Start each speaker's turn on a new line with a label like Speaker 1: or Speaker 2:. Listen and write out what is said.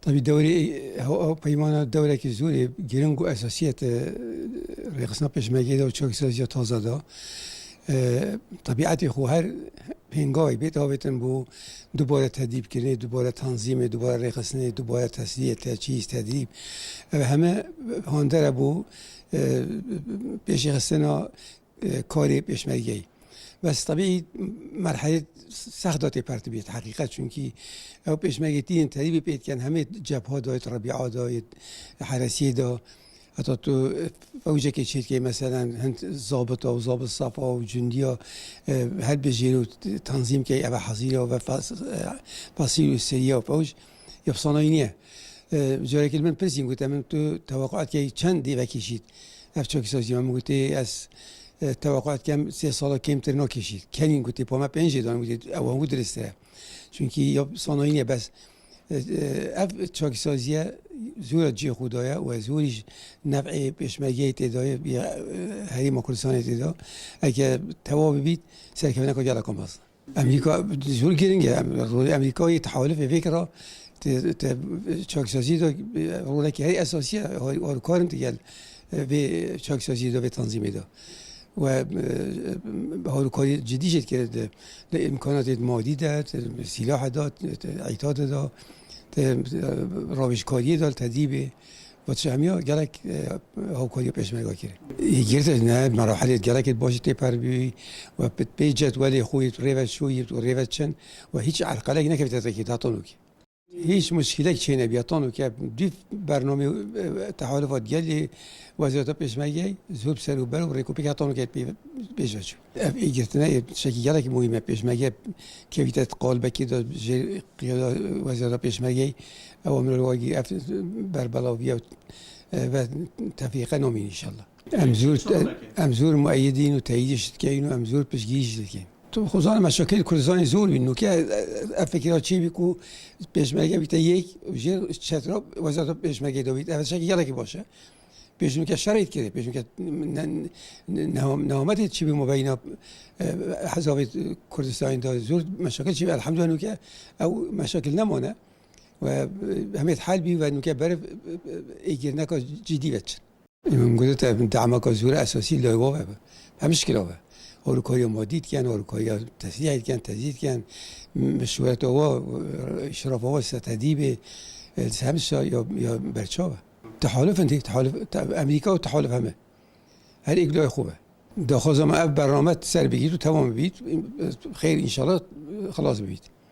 Speaker 1: طبعا الدوري هو پیمان الدوله که زوری گرنگ و اساسیت رقصنا پیشمگی دا و چاک سازی تازه دا طبیعت خو هر هنگامی بیت آویتن بو دوباره تدریب کنه، دوباره تنظیم، دوباره رقصنه، دوباره تسلیه، تجهیز، تدریب همه هاندره بو پیش خستنا کاری پیشمگی. بس طبیعی مرحله سخت داده پرت بیت حقیقت، چون که او پیشمگی تین تدریب بیت کن همه جبهه دایت ربیعه دایت حرسی دا حتی تو فوجه که چید که مثلا هند ضابط و ضابط صفا و جندیا هر بجیرو تنظیم که او حضیره و فصیل و سریه و فوج یفصانایی نیه. جاره که من پرسیم گوته من تو توقعات که چند دیوه کشید افچاکی سازی من گوته از توقعات کم 3 ساله کمتر نکشید. کنین گوته پا ما 5 دارم گوته او هم درسته، چون که یفصانایی نیه. بس اف چاکی سازیه زور جی خدایا و زورش نفع پیشمگی تدای هری مکرسان تدا اگه تواب بید سرکمنه کجا رکم باز امریکا زور گیرنگه. امریکایی تحالف فکر چاکی سازی دا روله که هری اساسیه و کارن تیل به چاکی سازی دا به تنظیم دا و هاروکاری جدی شد که امکانات مادی داد، سلاح داد، عتاد داد، روشکاری داد، تدریب و چه همیا گلک هاروکاری پیشمرگ کرد. گرت نه مراحل گلک باشه تپر بی و به جدول خویت رویت شویت و رویت چن و هیچ عرقله نکفت تکی داتونو کی. هیچ مشکلی چه نبیاتانو که دیف برنامه تحالفات گلی وزارت پیشمگی زود سر و بر و ریکوپی کاتانو که پیش بچو. ایگرتنه شکیگاله که مهمه پیشمگی که ویت قالب کی داد قیاده وزارت پیشمگی اوامر الواقعی بر بلاوی و تفیق نامی ان شاء الله. امزور مؤیدین و تاییدش کردیم و امزور پیشگیریش کردیم. تو خودان مشاکل کردستان زور بینو که فکرها چی بیکو پیشمرگی بیت یک جر چترا وزارت پیشمرگی دوید اول شکی یالا که باشه پیشون که شرایط کرده پیشون که نامت چی بی مبینا حزب کردستان دا زور مشاکل چی الحمدلله که او مشاکل نمونه و همه حال بی و نوکه برف ایگر نکا جدی بچن. من گفت دعم کا زور اساسی لایقه همش کلاه. هاروکاری مادیت کن، هاروکاری تسلیح کن، تزیید کن، مشورت و اشراف و تدریب همسا یا برچاوه. تحالف انتی تحالف امریکا و تحالف همه. هر اقدام خوبه. داخل زمان برنامه سر بگیر و تمام بید خیر ان شاء الله خلاص بید.